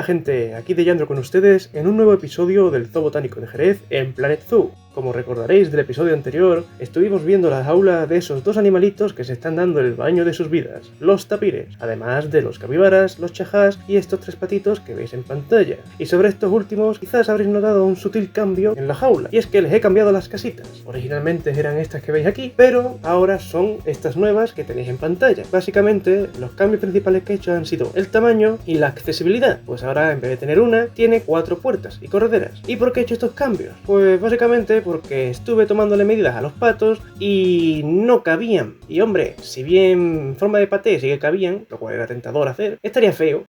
Hola gente, aquí Deyandro con ustedes en un nuevo episodio del Zoo Botánico de Jerez en Planet Zoo. Como recordaréis del episodio anterior, estuvimos viendo la jaula de esos dos animalitos que se están dando el baño de sus vidas, los tapires, además de los capibaras, los chajás y estos tres patitos que veis en pantalla. Y sobre estos últimos quizás habréis notado un sutil cambio en la jaula, y es que les he cambiado las casitas. Originalmente eran estas que veis aquí, pero ahora son estas nuevas que tenéis en pantalla. Básicamente, los cambios principales que he hecho han sido el tamaño y la accesibilidad, pues ahora en vez de tener una, tiene 4 puertas y correderas. ¿Y por qué he hecho estos cambios? Pues básicamente porque estuve tomándole medidas a los patos y no cabían. Y hombre, si bien en forma de paté sí que cabían, lo cual era tentador hacer, estaría feo.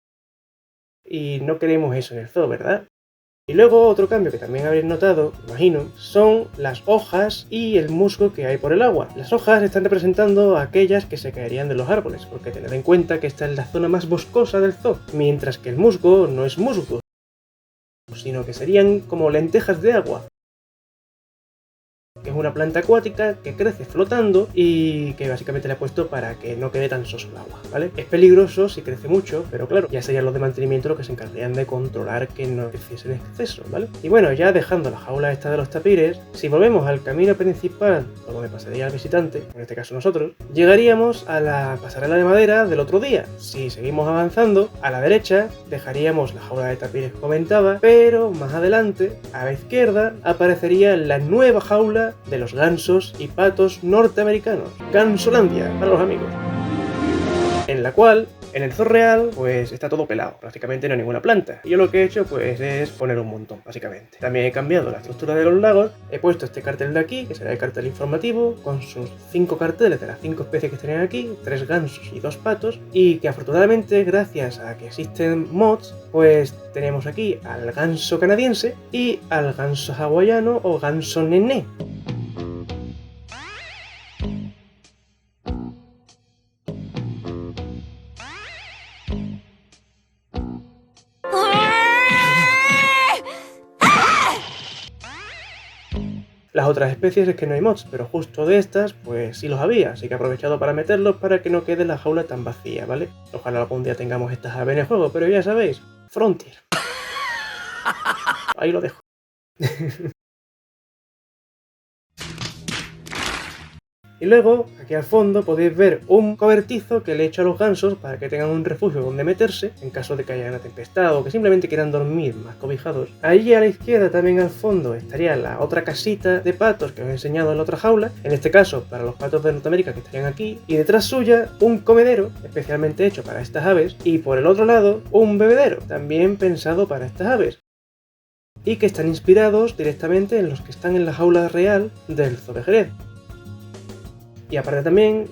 Y no queremos eso en el zoo, ¿verdad? Y luego otro cambio que también habréis notado, imagino, son las hojas y el musgo que hay por el agua. Las hojas están representando a aquellas que se caerían de los árboles, porque tened en cuenta que esta es la zona más boscosa del zoo, mientras que el musgo no es musgo, sino que serían como lentejas de agua, que es una planta acuática que crece flotando y que básicamente le he puesto para que no quede tan soso el agua, ¿vale? Es peligroso si crece mucho, pero claro, ya serían los de mantenimiento los que se encargarían de controlar que no creciese en exceso, ¿vale? Y bueno, ya dejando la jaula esta de los tapires, si volvemos al camino principal, por donde pasaría el visitante, en este caso nosotros, llegaríamos a la pasarela de madera del otro día. Si seguimos avanzando, a la derecha dejaríamos la jaula de tapires que comentaba, pero más adelante, a la izquierda, aparecería la nueva jaula de los gansos y patos norteamericanos, Gansolandia para los amigos, en la cual en el zoo real pues está todo pelado, prácticamente no hay ninguna planta, y yo lo que he hecho pues es poner un montón, básicamente. También he cambiado la estructura de los lagos, he puesto este cartel de aquí, que será el cartel informativo, con sus 5 carteles de las 5 especies que estarían aquí, 3 gansos y 2 patos, y que afortunadamente gracias a que existen mods, pues tenemos aquí al ganso canadiense y al ganso hawaiano o ganso nené. Las otras especies es que no hay mods, pero justo de estas, pues sí los había, así que he aprovechado para meterlos para que no quede la jaula tan vacía, ¿vale? Ojalá algún día tengamos estas aves en el juego, pero ya sabéis, Frontier. Ahí lo dejo. Y luego, aquí al fondo podéis ver un cobertizo que le he hecho a los gansos para que tengan un refugio donde meterse en caso de que haya una tempestad o que simplemente quieran dormir más cobijados. Allí a la izquierda también al fondo estaría la otra casita de patos que os he enseñado en la otra jaula, en este caso para los patos de Norteamérica que estarían aquí, y detrás suya un comedero especialmente hecho para estas aves y por el otro lado un bebedero también pensado para estas aves, y que están inspirados directamente en los que están en la jaula real del Zoo de Jerez. Y aparte también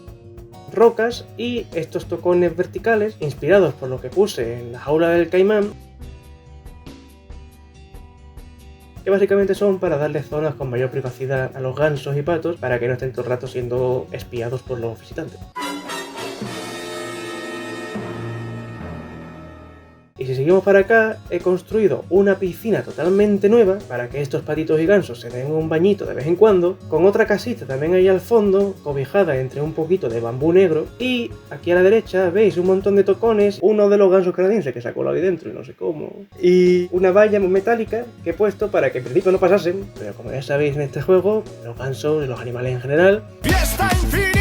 rocas y estos tocones verticales inspirados por lo que puse en la jaula del caimán, que básicamente son para darle zonas con mayor privacidad a los gansos y patos para que no estén todo el rato siendo espiados por los visitantes. Y si seguimos para acá, he construido una piscina totalmente nueva para que estos patitos y gansos se den un bañito de vez en cuando, con otra casita también ahí al fondo, cobijada entre un poquito de bambú negro, y aquí a la derecha veis un montón de tocones, uno de los gansos canadienses que se ha colado ahí dentro y no sé cómo, y una valla metálica que he puesto para que en principio no pasasen, pero como ya sabéis en este juego, los gansos y los animales en general... ¡Fiesta infinita!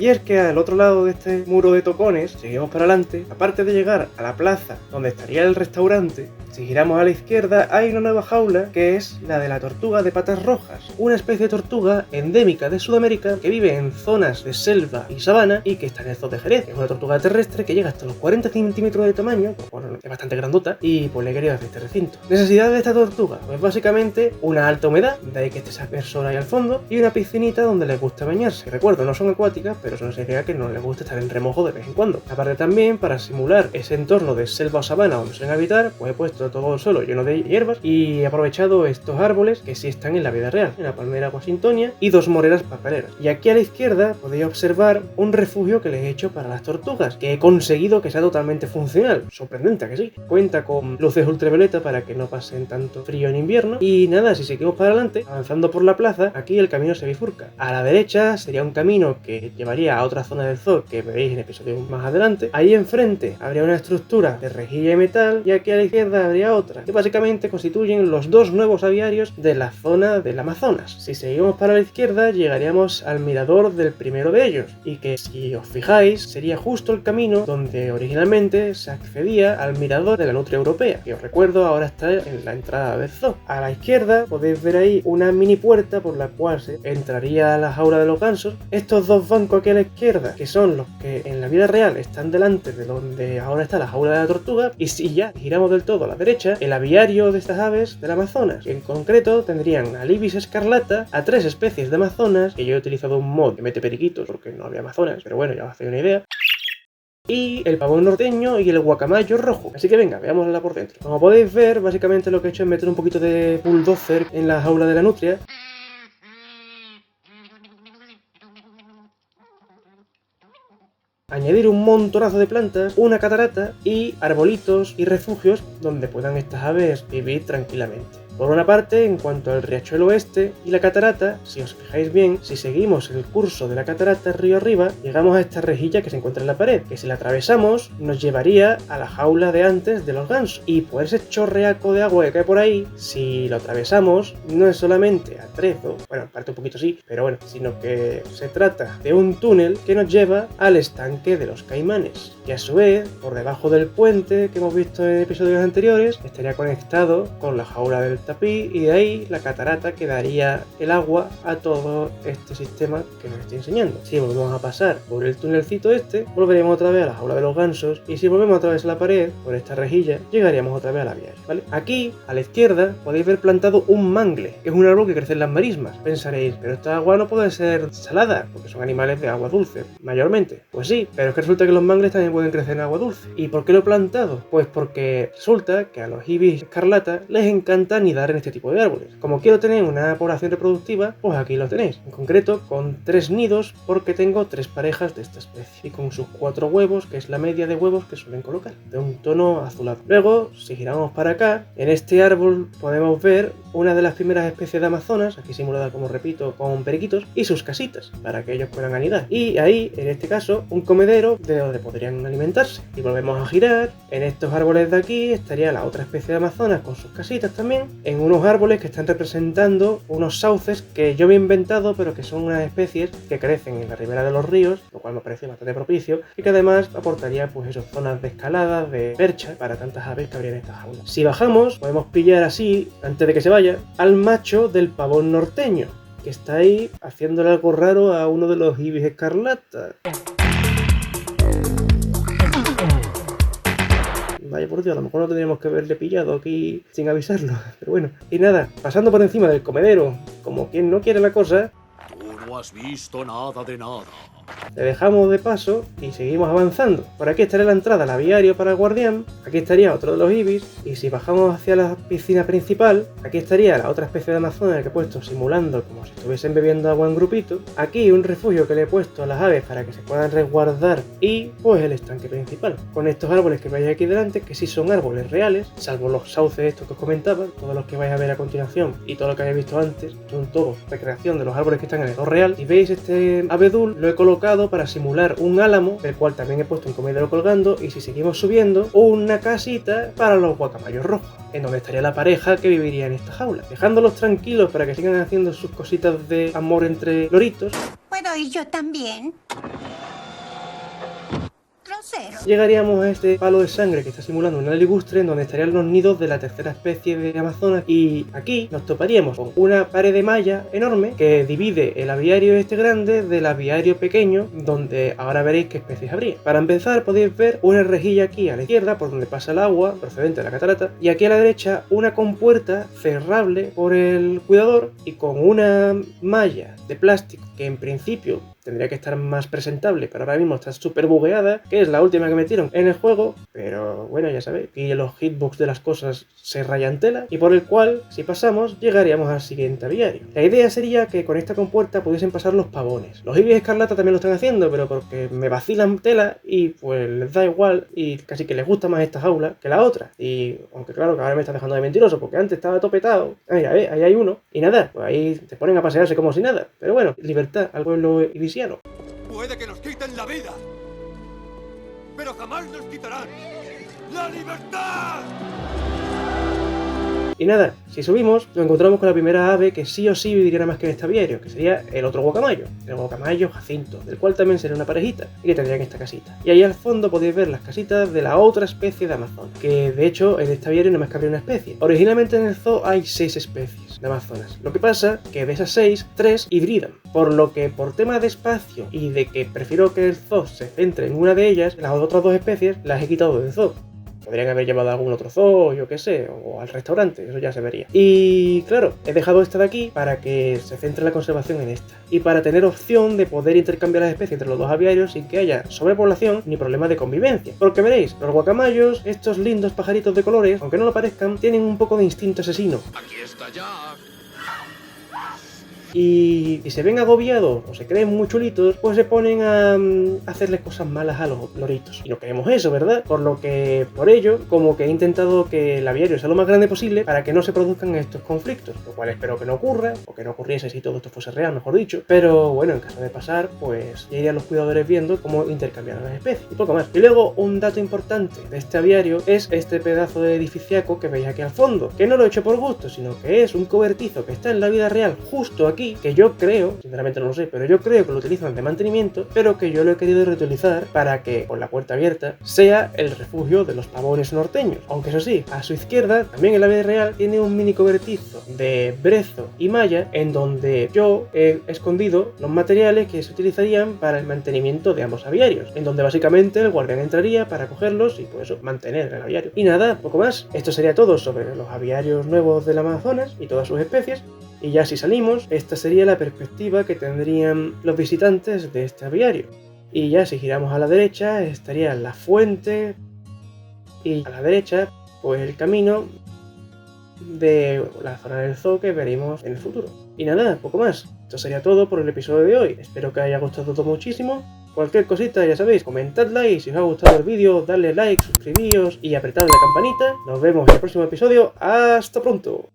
Y es que al otro lado de este muro de tocones, seguimos para adelante, aparte de llegar a la plaza donde estaría el restaurante, si giramos a la izquierda hay una nueva jaula que es la de la tortuga de patas rojas, una especie de tortuga endémica de Sudamérica que vive en zonas de selva y sabana y que está en el Zoo de Jerez. Es una tortuga terrestre que llega hasta los 40 centímetros de tamaño, bueno, es bastante grandota, y pues le quería hacer este recinto. Necesidad de esta tortuga, pues básicamente una alta humedad, de ahí que esté esa persona ahí al fondo, y una piscinita donde les gusta bañarse. Recuerdo, no son acuáticas, pero eso no significa que no les guste estar en remojo de vez en cuando. Aparte también, para simular ese entorno de selva o sabana donde suelen habitar, pues he puesto está todo el suelo lleno de hierbas, y he aprovechado estos árboles que sí están en la vida real, una palmera washingtonia y 2 moreras papeleras. Y aquí a la izquierda podéis observar un refugio que les he hecho para las tortugas, que he conseguido que sea totalmente funcional. Sorprendente, ¿a que sí? Cuenta con luces ultravioleta para que no pasen tanto frío en invierno. Y nada, si seguimos para adelante, avanzando por la plaza, aquí el camino se bifurca. A la derecha sería un camino que llevaría a otra zona del zoo que veréis en episodios más adelante. Ahí enfrente habría una estructura de rejilla y metal, y aquí a la izquierda habría otra, que básicamente constituyen los 2 nuevos aviarios de la zona del Amazonas. Si seguimos para la izquierda, llegaríamos al mirador del primero de ellos, y que si os fijáis, sería justo el camino donde originalmente se accedía al mirador de la nutria europea, que os recuerdo ahora está en la entrada del zoo. A la izquierda podéis ver ahí una mini puerta por la cual se entraría a la jaula de los gansos. Estos 2 bancos aquí a la izquierda, que son los que en la vida real están delante de donde ahora está la jaula de la tortuga, y si ya giramos del todo a la derecha, el aviario de estas aves del Amazonas, que en concreto tendrían al ibis escarlata, a 3 especies de amazonas, que yo he utilizado un mod que mete periquitos porque no había amazonas, pero bueno, ya os hacéis una idea, y el pavón norteño y el guacamayo rojo. Así que venga, veámosla por dentro. Como podéis ver, básicamente lo que he hecho es meter un poquito de bulldozer en la jaula de la nutria, añadir un montonazo de plantas, una catarata y arbolitos y refugios donde puedan estas aves vivir tranquilamente. Por una parte, en cuanto al riachuelo este y la catarata, si os fijáis bien, si seguimos el curso de la catarata río arriba, llegamos a esta rejilla que se encuentra en la pared, que si la atravesamos nos llevaría a la jaula de antes de los gansos. Y por ese chorreaco de agua que cae por ahí, si lo atravesamos, no es solamente atrezo, bueno, en parte un poquito sí, pero bueno, sino que se trata de un túnel que nos lleva al estanque de los caimanes, que a su vez, por debajo del puente que hemos visto en episodios anteriores, estaría conectado con la jaula del tapí, y de ahí la catarata que daría el agua a todo este sistema que nos estoy enseñando. Si volvemos a pasar por el tunelcito este, volveremos otra vez a la jaula de los gansos, y si volvemos otra vez a la pared, por esta rejilla, llegaríamos otra vez a la aviario, ¿vale? Aquí, a la izquierda, podéis ver plantado un mangle, que es un árbol que crece en las marismas. Pensaréis, pero esta agua no puede ser salada, porque son animales de agua dulce, mayormente. Pues sí, pero es que resulta que los mangles también pueden crecer en agua dulce. ¿Y por qué lo he plantado? Pues porque resulta que a los ibis escarlata les encanta nidar en este tipo de árboles. Como quiero tener una población reproductiva, pues aquí lo tenéis. En concreto, con 3 nidos, porque tengo 3 parejas de esta especie. Y con sus 4 huevos, que es la media de huevos que suelen colocar, de un tono azulado. Luego, si giramos para acá, en este árbol podemos ver una de las primeras especies de amazonas, aquí simulada, como repito, con periquitos, y sus casitas, para que ellos puedan anidar. Y ahí, en este caso, un comedero de donde podrían alimentarse. Y volvemos a girar, en estos árboles de aquí estaría la otra especie de amazonas con sus casitas también, en unos árboles que están representando unos sauces que yo me he inventado, pero que son unas especies que crecen en la ribera de los ríos, lo cual me parece bastante propicio, y que además aportaría pues esas zonas de escalada, de percha, para tantas aves que habría en estas jaulas. Si bajamos, podemos pillar así, antes de que se vaya, al macho del pavón norteño, que está ahí haciéndole algo raro a uno de los ibis escarlata. Vaya por Dios, a lo mejor no tendríamos que haberle pillado aquí sin avisarlo, pero bueno. Y nada, pasando por encima del comedero, como quien no quiere la cosa, Tú no has visto nada de nada. le dejamos de paso y seguimos avanzando. Por aquí estaría la entrada al aviario para el guardián, aquí estaría otro de los ibis, y si bajamos hacia la piscina principal, aquí estaría la otra especie de amazona que he puesto simulando como si estuviesen bebiendo agua en grupito. Aquí un refugio que le he puesto a las aves para que se puedan resguardar, y pues el estanque principal, con estos árboles que veis aquí delante, que sí son árboles reales, salvo los sauces estos que os comentaba. Todos los que vais a ver a continuación y todo lo que habéis visto antes son todos recreación de los árboles que están en el zoo real. Y veis este abedul, lo he colocado para simular un álamo, del cual también he puesto un comedero colgando, y si seguimos subiendo, una casita para los guacamayos rojos, en donde estaría la pareja que viviría en esta jaula, dejándolos tranquilos para que sigan haciendo sus cositas de amor entre loritos. ¿Puedo ir yo también? Grosero. Llegaríamos a este palo de sangre que está simulando una ligustre, en donde estarían los nidos de la tercera especie de amazonas, y aquí nos toparíamos con una pared de malla enorme que divide el aviario este grande del aviario pequeño, donde ahora veréis qué especies habría. Para empezar, podéis ver una rejilla aquí a la izquierda por donde pasa el agua procedente de la catarata, y aquí a la derecha una compuerta cerrable por el cuidador y con una malla de plástico que en principio tendría que estar más presentable, pero ahora mismo está súper bugueada, que es es la última que metieron en el juego, pero bueno, ya sabéis, y los hitbox de las cosas se rayan tela, y por el cual, si pasamos, llegaríamos al siguiente aviario. La idea sería que con esta compuerta pudiesen pasar los pavones. Los ibis escarlata también lo están haciendo, pero porque me vacilan tela y pues les da igual y casi que les gusta más esta jaula que la otra. Y aunque claro que ahora me está dejando de mentiroso porque antes estaba topetado. Mira, ahí hay uno. Y nada, pues ahí te ponen a pasearse como si nada. Pero bueno, libertad al pueblo ibisiano. Puede que nos quiten la vida, pero jamás nos quitarán la libertad. Y nada, si subimos, nos encontramos con la primera ave que sí o sí viviría más que en este aviario, que sería el otro guacamayo, el guacamayo Jacinto, del cual también sería una parejita y que tendrían esta casita. Y ahí al fondo podéis ver las casitas de la otra especie de Amazonas, que de hecho en este aviario no más cabría una especie. Originalmente en el zoo hay 6 especies de Amazonas. Lo que pasa que de esas 6, 3 hibridan, por lo que por tema de espacio y de que prefiero que el zoo se centre en una de ellas, las otras 2 especies las he quitado del zoo. Podrían haber llevado a algún otro zoo, yo qué sé, o al restaurante, eso ya se vería. Y claro, he dejado esta de aquí para que se centre la conservación en esta. Y para tener opción de poder intercambiar las especies entre los dos aviarios sin que haya sobrepoblación ni problemas de convivencia. Porque veréis, los guacamayos, estos lindos pajaritos de colores, aunque no lo parezcan, tienen un poco de instinto asesino. Aquí está Jack. Y si se ven agobiados o se creen muy chulitos, pues se ponen a hacerle cosas malas a los loritos. Y no queremos eso, ¿verdad? Por lo que, por ello, como que he intentado que el aviario sea lo más grande posible para que no se produzcan estos conflictos. Lo cual espero que no ocurra, o que no ocurriese si todo esto fuese real, mejor dicho. Pero bueno, en caso de pasar, pues ya irían los cuidadores viendo cómo intercambiar las especies. Y poco más. Y luego, un dato importante de este aviario es este pedazo de edificiaco que veis aquí al fondo. Que no lo he hecho por gusto, sino que es un cobertizo que está en la vida real justo aquí, que yo creo, sinceramente no lo sé, pero yo creo que lo utilizan de mantenimiento, pero que yo lo he querido reutilizar para que, con la puerta abierta, sea el refugio de los pavones norteños. Aunque eso sí, a su izquierda, también en la vida real, tiene un mini cobertizo de brezo y malla, en donde yo he escondido los materiales que se utilizarían para el mantenimiento de ambos aviarios, en donde básicamente el guardián entraría para cogerlos y pues eso, mantener el aviario. Y nada, poco más. Esto sería todo sobre los aviarios nuevos del Amazonas y todas sus especies. Y ya si salimos, esta sería la perspectiva que tendrían los visitantes de este aviario. Y ya si giramos a la derecha estaría la fuente y a la derecha pues el camino de la zona del zoo que veremos en el futuro. Y nada, poco más. Esto sería todo por el episodio de hoy. Espero que haya gustado todo muchísimo. Cualquier cosita, ya sabéis, comentadla y si os ha gustado el vídeo, dadle like, suscribíos y apretad la campanita. Nos vemos en el próximo episodio. ¡Hasta pronto!